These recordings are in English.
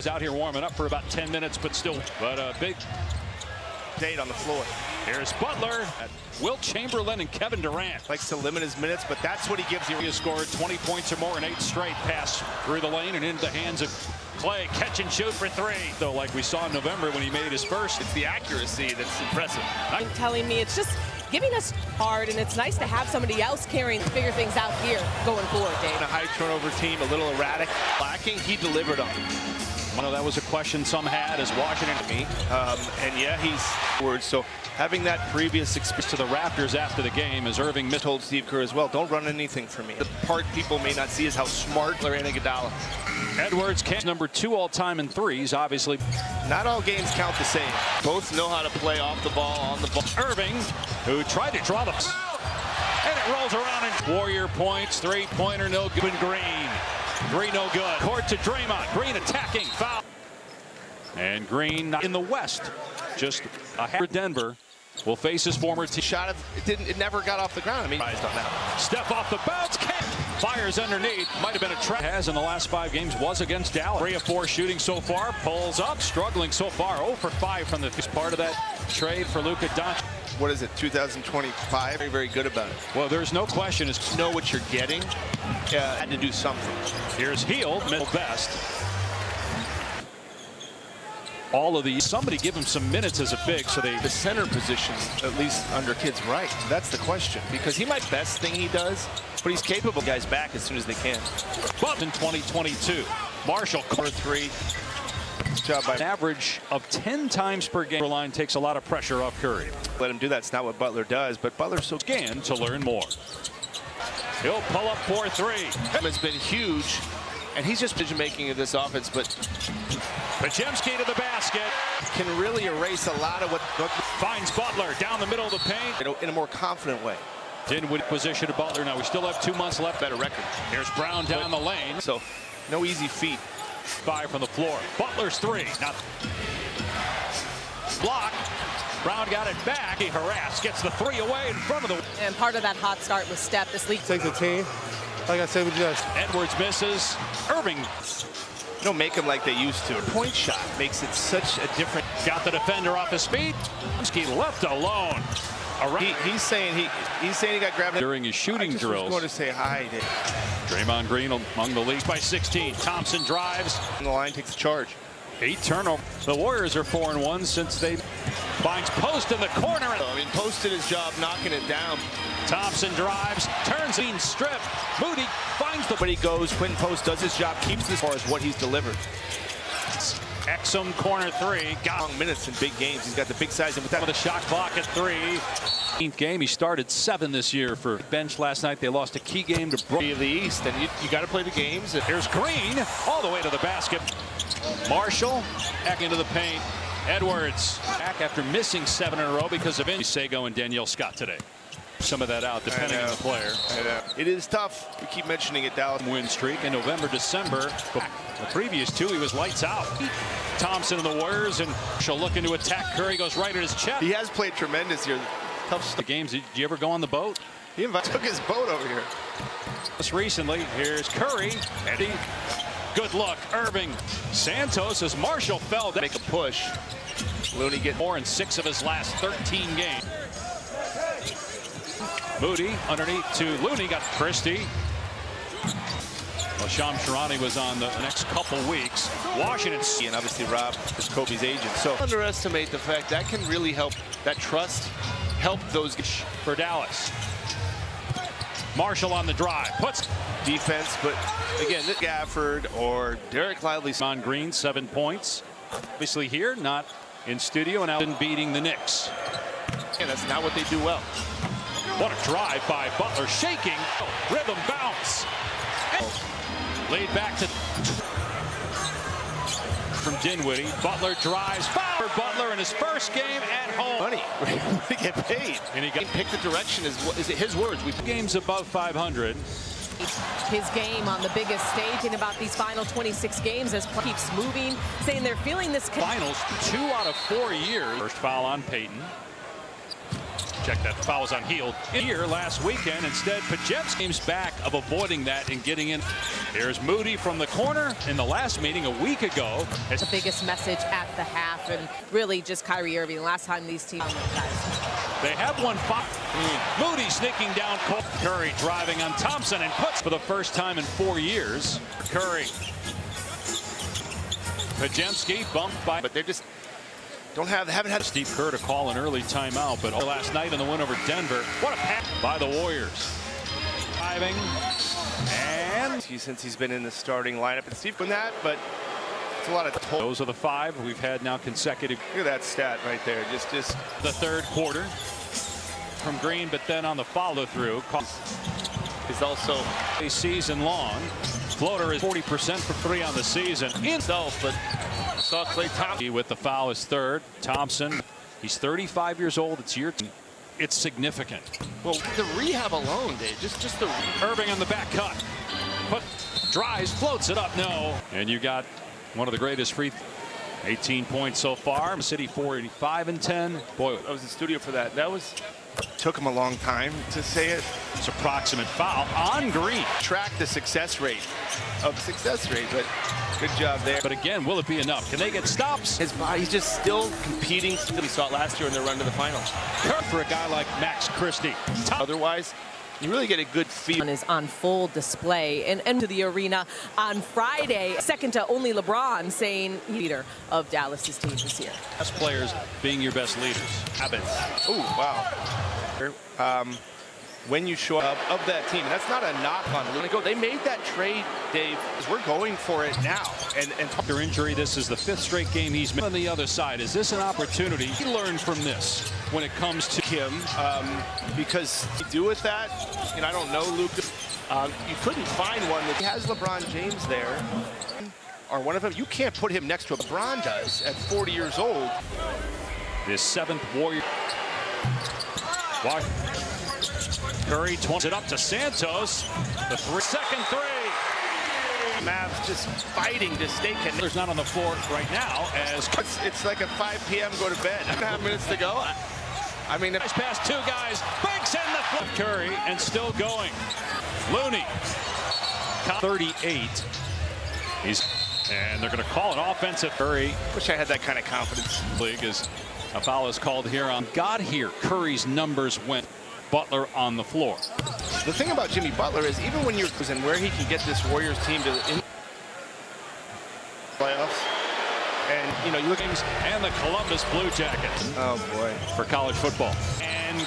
He's out here warming up for about 10 minutes, but a big date on the floor. Here's Butler, Wilt Chamberlain, and Kevin Durant. Likes to limit his minutes, but that's what he gives you. He has scored 20 points or more in 8 straight. Pass through the lane and into the hands of Clay. Catch and shoot for 3. Though, like we saw in November when he made his first. It's the accuracy that's impressive. Telling me it's just giving us hard, and it's nice to have somebody else carrying to figure things out here going forward, Dave. A high turnover team, a little erratic. Lacking, he delivered on. I know that was a question some had as Washington. And yeah, he's forward. So having that previous experience to the Raptors after the game as Irving told Steve Kerr as well, don't run anything for me. The part people may not see is how smart Larry Iguodala. Edwards, number 2 all-time in threes, obviously. Not all games count the same. Both know how to play off the ball, on the ball. Irving, who tried to draw the and it rolls around and Warrior points, 3-pointer, no good. Green. Green no good. Court to Draymond. Green attacking. Foul. And Green in the West. Just a half. Denver will face his former team. Shot it never got off the ground. I mean, on that. Step off the bounce. Fires underneath. Might have been a trap. Has in the last 5 games was against Dallas. 3 of 4 shooting so far. Pulls up. Struggling so far. 0 for 5 from the part of that trade for Luka Doncic. What is it, 2025? Very, very good about it. Well, there's no question. Is know what you're getting. Had to do something. Here's Hield, middle best. All of these. Somebody give him some minutes as a big, so they. The center position, at least under Kidd's right. That's the question, because he might best thing he does, but he's capable. Guys back as soon as they can. But in 2022, Marshall corner 3. Job by an average of 10 times per game. Line takes a lot of pressure off Curry. Let him do that. It's not what Butler does, but Butler's so scan to learn more. He'll pull up 4-3. Has been huge, and he's just decision-making of this offense, but Podziemski to the basket. Can really erase a lot of what finds Butler down the middle of the paint. In a more confident way. Dinwiddie position to Butler. Now we still have 2 months left. Better record. Here's Brown down the lane. So no easy feat. 5 from the floor. Butler's 3. Not block. Brown got it back. He harassed. Gets the 3 away in front of the. And part of that hot start was Steph. This league takes a team. Like I said, we just. Edwards misses. Irving. Don't make them like they used to. A point shot makes it such a different. Got the defender off his feet. He left alone. He's saying he got grabbed during his shooting drills. I was going to say hi. Draymond Green among the leads by 16. Thompson drives. And the line takes a charge. 8 turnovers. The Warriors are 4-1 since they finds Post in the corner. I mean, Post did his job knocking it down. Thompson drives, turns in strip. Moody finds the. But he goes. Quinn Post does his job, keeps this far as what he's delivered. Exum corner 3. Got long minutes in big games. He's got the big size, and with that, with a shot clock at 3. 15th game. He started 7 this year for bench last night. They lost a key game to Brooklyn of the East, and you got to play the games. Here's Green all the way to the basket. Marshall back into the paint. Edwards back after missing 7 in a row because of Sago and Danielle Scott today. Some of that out depending on the player. It is tough. We keep mentioning it. Dallas win streak in November, December. The previous 2 he was lights out. Thompson and the Warriors, and Marshall looking to attack. Curry goes right at his chest. He has played tremendous here. Tough stuff. The games. Did you ever go on the boat? He took his boat over here. Just recently. Here's Curry. Eddie. Good look. Irving. Santos as Marshall fell down. Make a push. Looney get more in 6 of his last 13 games. Moody underneath to Looney. Got Christie. Well, Shams Charania was on the next couple weeks. Washington. And obviously Rob is Kobe's agent. So underestimate the fact that can really help. That trust help those for Dallas. Marshall on the drive. Puts defense, but again, Gafford or Derek Lively. On Green, 7 points. Obviously here, not in studio, and out in beating the Knicks. And that's not what they do well. What a drive by Butler, shaking. Rhythm bounce. Laid back to from Dinwiddie. Butler drives. Foul for Butler in his first game at home. Money. We get paid. And he got pick the direction is it his words. We games above 500. His game on the biggest stage in about these final 26 games as keeps moving, saying they're feeling this. Finals 2 out of 4 years. First foul on Payton. Check that, fouls on Heald. Here last weekend, instead, Pajemski seems back of avoiding that and getting in. Here's Moody from the corner in the last meeting a week ago. The biggest message at the half, and really just Kyrie Irving. The last time these teams, They have one. Moody sneaking down. Curry driving on Thompson and puts for the first time in 4 years. Curry. Pajemski bumped by, But they just haven't had Steve Kerr to call an early timeout, but last night in the win over Denver, what a pass by the Warriors. Driving and since he's been in the starting lineup, and Steve doing that, but it's a lot of those are the 5 we've had now consecutive. Look at that stat right there. Just the third quarter from Green, but then on the follow through is also a season long. Floater is 40% for 3 on the season himself, but saw Klay Thompson with the foul is third. Thompson, he's 35 years old. It's year. It's significant. Well, the rehab alone, Dave, just the Irving on the back cut. But drives, floats it up. No. And you got one of the greatest free. 18 points so far. City 485-10. Boy, I was in studio for that. That was took him a long time to say it. It's approximate foul on Green. Track the success rate, but good job there. But again, will it be enough? Can they get stops? His body's just still competing. We saw it last year in their run to the finals. For a guy like Max Christie. Otherwise, you really get a good feel. is on full display and to the arena on Friday, second to only LeBron, saying leader of Dallas's team this year. Best players being your best leaders. Habits. Oh, wow. When you show up of that team, and that's not a knock on it. They made that trade, Dave. We're going for it now. And after injury, this is the 5th straight game he's made. On the other side, is this an opportunity to learn from this when it comes to him? Because to do with that, and I don't know, Luke, you couldn't find one that has LeBron James there, or one of them. You can't put him next to what LeBron does at 40 years old. This 7th Warrior. Watch. Curry 20 it up to Santos. The 2nd three. Mavs just fighting to stay connected. There's not on the floor right now as it's like a 5 p.m. go to bed. 2.5 minutes to go. I mean, it's past 2 guys. Banks in the flip. Curry and still going. Looney. 38. And they're going to call an offensive. Curry. Wish I had that kind of confidence. League is a foul is called here on. Got here. Curry's numbers went. Butler on the floor. The thing about Jimmy Butler is even when you're and where he can get this Warriors team to in playoffs, and you know you look and the Columbus Blue Jackets. Oh boy, for college football and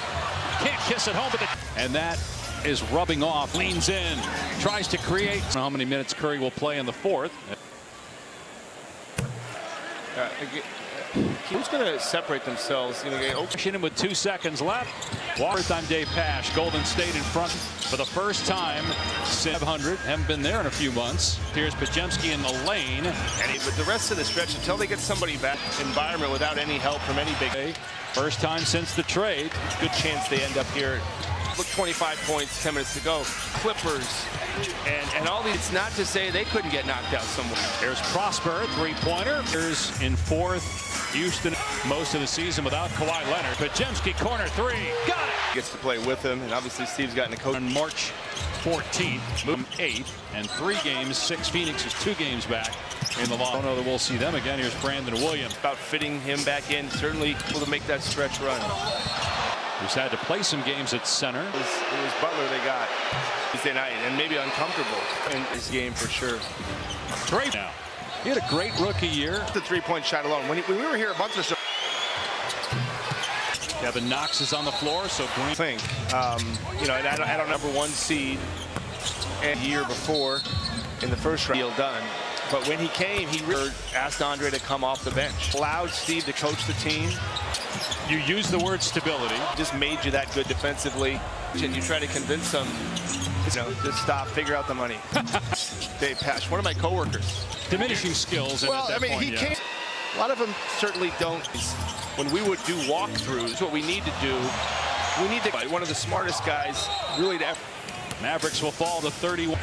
can't kiss it home, but and that is rubbing off. Leans in, tries to create. I don't know how many minutes Curry will play in the 4th. Who's going to separate themselves? Washington with 2 seconds left. Fourth time Dave Pash. Golden State in front for the first time since 500. Haven't been there in a few months. Here's Pajemski in the lane. But the rest of the stretch, until they get somebody back, environment without any help from any big. First time since the trade. Good chance they end up here. Look, 25 points, 10 minutes to go. Clippers and all these. It's not to say they couldn't get knocked out somewhere. There's Prosper, 3-pointer. Here's in 4th. Houston most of the season without Kawhi Leonard. Pajemski corner 3. Got it. Gets to play with him, and obviously Steve's gotten a coach. On March 14th, move 8th, and 3 games. 6 Phoenix is 2 games back in the long. I don't know that we'll see them again. Here's Brandon Williams. About fitting him back in, certainly able to make that stretch run. Who's had to play some games at center. It was Butler they got Tuesday night, and maybe uncomfortable in this game for sure. Great now. He had a great rookie year. The 3-point shot alone. When we were here a month or so. Kevin Knox is on the floor, so Green. You know, I don't number 1 seed and year before in the first round. Deal done. But when he came, he asked Andre to come off the bench. Allowed Steve to coach the team. You use the word stability. Just made you that good defensively. And you try to convince them, you know, just stop, figure out the money. Dave Pash, one of my coworkers. Diminishing skills. Well, I mean, he can't. A lot of them certainly don't. When we would do walkthroughs, what we need to do, we need to find one of the smartest guys really to ever. Mavericks will fall to 31.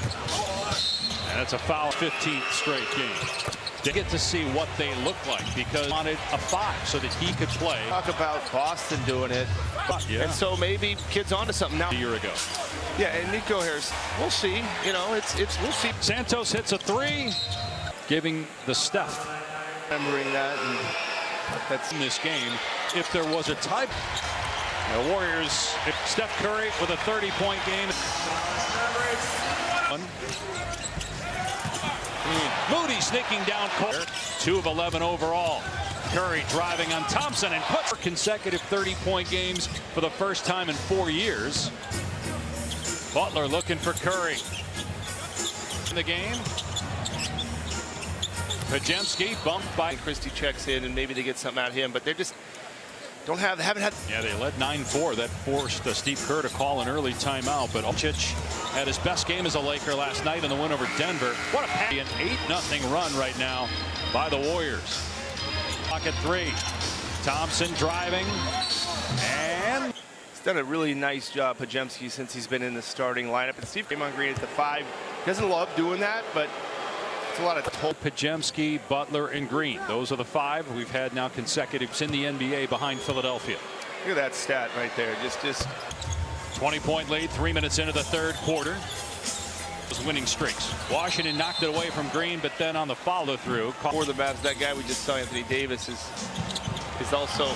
And that's a foul 15th straight game. to get to see what they look like because he wanted a 5 so that he could play. Talk about Boston doing it. Yeah. And so maybe kids onto something now. A year ago. Yeah, and Nico Harris, we'll see. You know, it's we'll see. Santos hits a 3, giving the Steph. Remembering that, and that's in this game. If there was a tie, the Warriors, Steph Curry with a 30-point game. Moody sneaking down court. 2 of 11 overall. Curry driving on Thompson and puts consecutive 30-point games for the first time in 4 years. Butler looking for Curry in the game. Pajemski bumped by Christie checks in, and maybe they get something out of him, but they just haven't had. Yeah, they led 9-4. That forced Steve Kerr to call an early timeout. But Olcic had his best game as a Laker last night in the win over Denver. What a pass. An 8-0 run right now by the Warriors. Pocket 3. Thompson driving. And He's done a really nice job, Pajemski, since he's been in the starting lineup. And Steve Draymond Green at the 5. Doesn't love doing that, but it's a lot of Pajemski, Butler, and Green. Those are the 5 we've had now consecutives in the NBA behind Philadelphia. Look at that stat right there. Just 20-point lead, 3 minutes into the third quarter. Those winning streaks. Washington knocked it away from Green, but then on the follow-through. For the Mavs, that guy we just saw, Anthony Davis, is also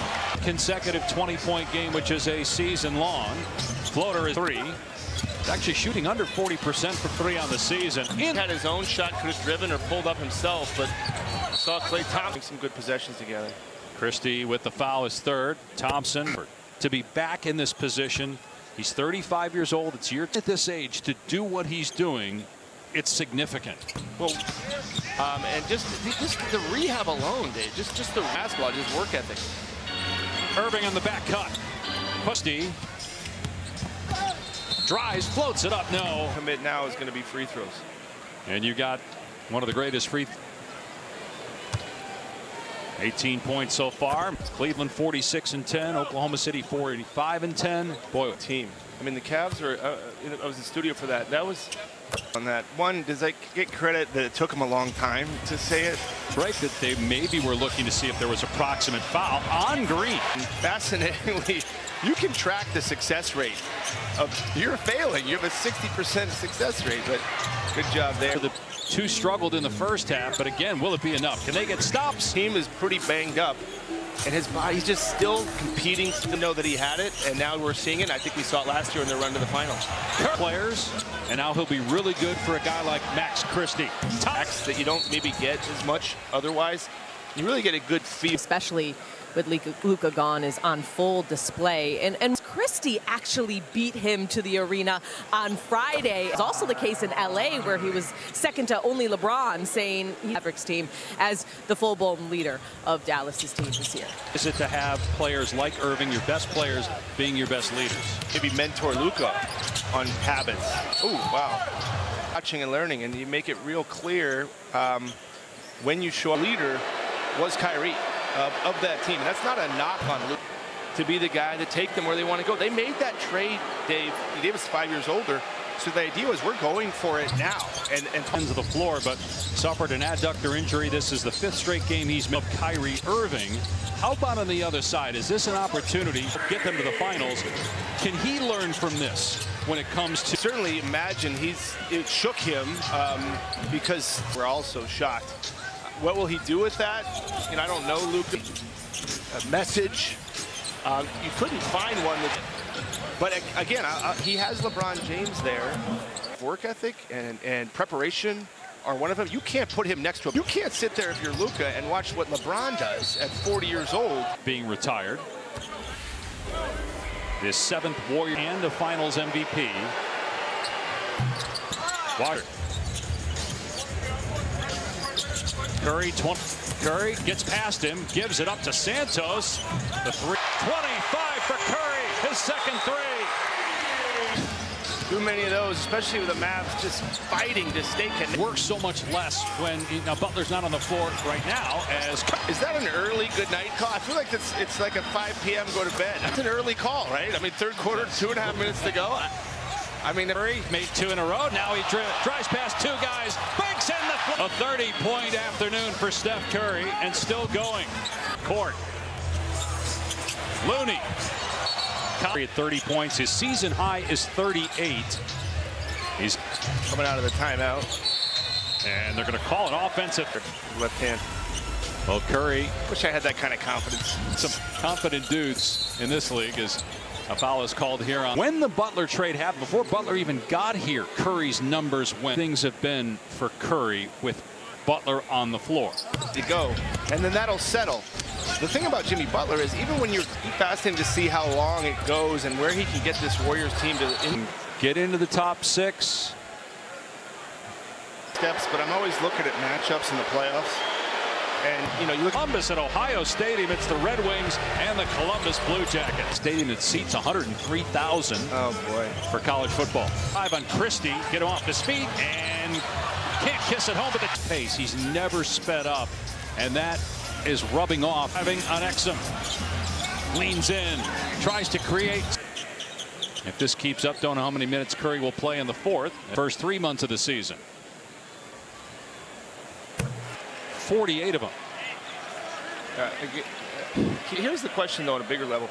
consecutive 20-point game, which is a season-long. Floater is 3. Actually shooting under 40% for 3 on the season. He had his own shot, could have driven or pulled up himself, but saw Klay Thompson some good possessions together. Christie with the foul is 3rd. Thompson to be back in this position. He's 35 years old. It's year at this age to do what he's doing. It's significant. Well, and just the rehab alone, Dave. Just the basketball, just work ethic. Irving on the back cut. Christie drives, floats it up. No. Commit now is going to be free throws. And you got one of the greatest 18 points so far. Cleveland 46-10. Oklahoma City 45-10. Boy, team. I mean, the Cavs are. I was in the studio for that. That was on that one. Does I get credit that it took them a long time to say it? Right, that they maybe were looking to see if there was a proximate foul on Green. Fascinatingly, you can track the success rate of you're failing. You have a 60% success rate, but good job there. The 2 struggled in the first half, but again, will it be enough? Can they get stops? Team is pretty banged up, and his body's just still competing to know that he had it, and now we're seeing it. I think we saw it last year in the run to the finals. Players, and now he'll be really good for a guy like Max Christie. Max that you don't maybe get as much otherwise. You really get a good feel. Especially with Luka gone is on full display. And Christie actually beat him to the arena on Friday. It's also the case in LA where he was second to only LeBron, saying Mavericks team as the full-blown leader of Dallas's team this year. Is it to have players like Irving, your best players, being your best leaders? Maybe mentor Luka on habits. Oh, wow. Watching and learning, and you make it real clear when you show a leader was Kyrie of that team. And that's not a knock on Luka to be the guy to take them where they want to go. They made that trade, Dave. Davis 5 years older. So the idea was we're going for it now. And ends of the floor, but suffered an adductor injury. This is the 5th straight game he's made. Kyrie Irving. How about on the other side? Is this an opportunity to get them to the finals? Can he learn from this when it comes to? Certainly imagine it shook him because we're also shocked. What will he do with that? You know, I don't know, Luka. A message. You couldn't find one that. But again, he has LeBron James there. Work ethic and preparation are one of them. You can't put him next to him. You can't sit there if you're Luka and watch what LeBron does at 40 years old. Being retired. His 7th Warrior and the Finals MVP. Water. Curry gets past him, gives it up to Santos. The 3. 25 for Curry, his 2nd 3. Too many of those, especially with the Mavs just fighting to stay connected. Works so much less when Butler's not on the floor right now. Is that an early good night call? I feel like it's like a 5 p.m. go to bed. That's an early call, right? I mean, third quarter, 2.5 minutes to go. I mean, Curry made 2 in a row. Now he drives past 2 guys. Banks in the... A 30-point afternoon for Steph Curry, and still going. Court. Looney. Curry at 30 points. His season high is 38. He's coming out of the timeout. And they're going to call an offensive Left hand. Well, Curry. Wish I had that kind of confidence. Some confident dudes in this league as a foul is called here on. When the Butler trade happened, before Butler even got here, Curry's numbers went. Things have been for Curry with Butler on the floor. You go, and then that'll settle. The thing about Jimmy Butler is even when you're fascinated to see how long it goes and where he can get this Warriors team to get into the top 6 steps, but I'm always looking at matchups in the playoffs. And you know, you look Columbus at Ohio Stadium. It's the Red Wings and the Columbus Blue Jackets. Stadium that seats 103,000. Oh boy, for college football. 5 on Christie, get him off his feet, and can't kiss it home at the pace. He's never sped up, and that is rubbing off. Having on Exum, leans in, tries to create. If this keeps up, don't know how many minutes Curry will play in the first 3 months of the season. 48 of them. Here's the question, though, at a bigger level.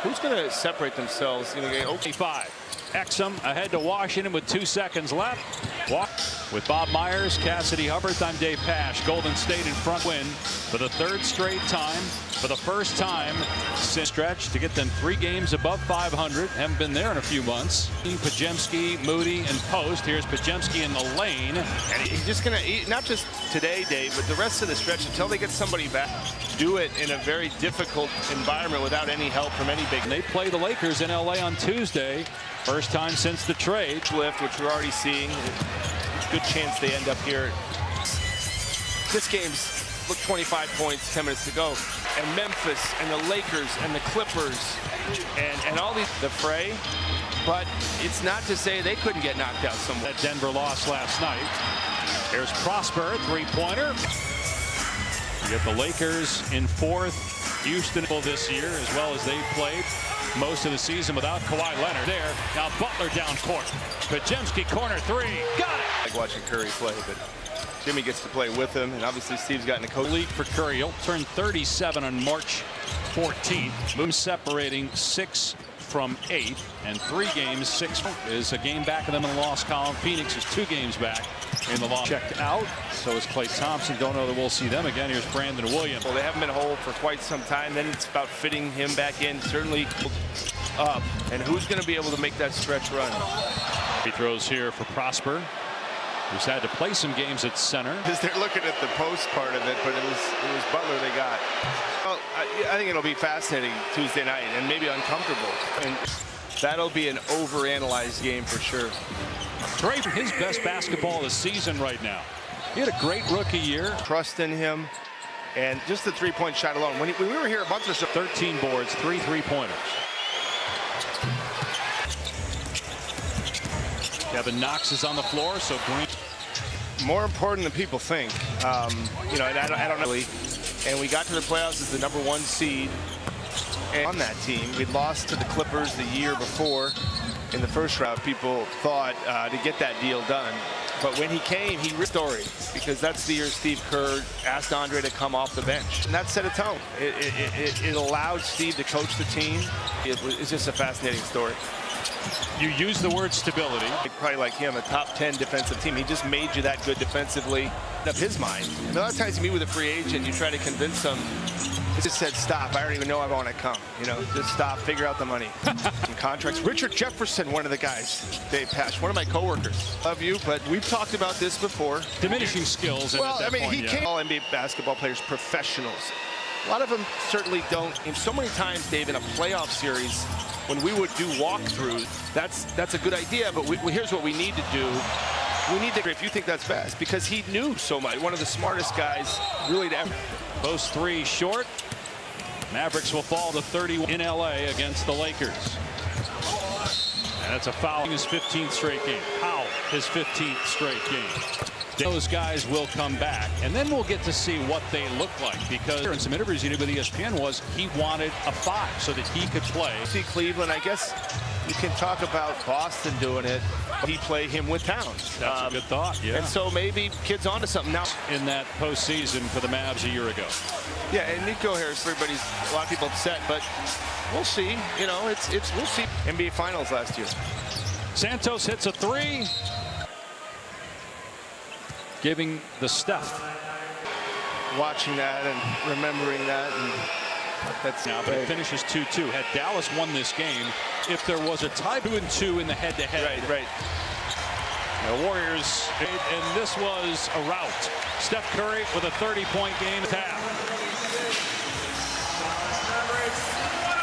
Who's going to separate themselves? You know, okay. 5. Exum ahead to Washington with 2 seconds left. With Bob Myers, Cassidy Hubbard, I'm Dave Pash. Golden State in front win for the 3rd straight time. For the first time since stretch to get them 3 games above 500. Haven't been there in a few months. Podziemski, Moody, and Post. Here's Podziemski in the lane. And he's just going to, not just today, Dave, but the rest of the stretch until they get somebody back. Do it in a very difficult environment without any help from any big. And they play the Lakers in LA on Tuesday. First time since the trade. Lift, which we're already seeing. Good chance they end up here. This game's look 25 points, 10 minutes to go. And Memphis and the Lakers and the Clippers and all these, the fray. But it's not to say they couldn't get knocked out somewhere. That Denver lost last night. Here's Prosper, 3-pointer. You get the Lakers in 4th. Houston this year, as well as they've played most of the season without Kawhi Leonard. There, now Butler down court. Podziemski, corner 3. Got it! I like watching Curry play, but Jimmy gets to play with him, and obviously Steve's gotten a coach. League for Curry. He'll turn 37 on March 14th. Moves separating 6 from 8, and 3 games. 6 is a game back of them in the loss column. Phoenix is 2 games back in the loss. Checked out. So is Klay Thompson. Don't know that we'll see them again. Here's Brandon Williams. Well, they haven't been whole for quite some time. Then it's about fitting him back in. Certainly up. And who's going to be able to make that stretch run? He throws here for Prosper, who's had to play some games at center. Because they're looking at the post part of it, but it was Butler they got. Well, I think it'll be fascinating Tuesday night and maybe uncomfortable. And that'll be an overanalyzed game for sure. Trey, his best basketball of the season right now. He had a great rookie year. Trust in him. And just the 3-point shot alone. When we were here a month or so. 13 boards, 3 3-pointers. Kevin Knox is on the floor, so Green. More important than people think. You know, and I don't know. And we got to the playoffs as the #1 seed. And on that team, we'd lost to the Clippers the year before in the first round. People thought to get that deal done. But when he came, he story because that's the year Steve Kerr asked Andre to come off the bench. And that set a tone. It allowed Steve to coach the team. It's just a fascinating story. You use the word stability. Probably like him, a top 10 defensive team. He just made you that good defensively. Of his mind. And a lot of times you meet with a free agent, you try to convince them. He just said, stop. I don't even know I want to come. You know, just stop. Figure out the money. And contracts. Richard Jefferson, one of the guys. Dave Pash, one of my coworkers. Love you, but we've talked about this before. Diminishing skills. Well, I mean, he came. All NBA basketball players, professionals. A lot of them certainly don't. And so many times, Dave, in a playoff series, when we would do walkthroughs, that's a good idea. But here's what we need to do. We need to, if you think that's best, because he knew so much. One of the smartest guys, really, to ever. Post 3 short. Mavericks will fall to 30 in LA against the Lakers. And that's a foul. His 15th straight game. Powell, his 15th straight game. Those guys will come back, and then we'll get to see what they look like, because in some interviews he did with ESPN was he wanted a 5 so that he could play. See Cleveland, I guess You can talk about Boston doing it. He play him with Towns. That's a good thought, yeah. And so maybe kid's onto something now. In that postseason for the Mavs a year ago. Yeah, and Nico Harris, a lot of people upset, but we'll see. You know, we'll see. NBA Finals last year. Santos hits a three. Giving the Steph. Watching that and remembering that, and that's now, but it finishes 2-2. Had Dallas won this game, if there was a tie 2-2 in the head-to-head. Right. The Warriors, and this was a rout. Steph Curry with a 30-point game at half.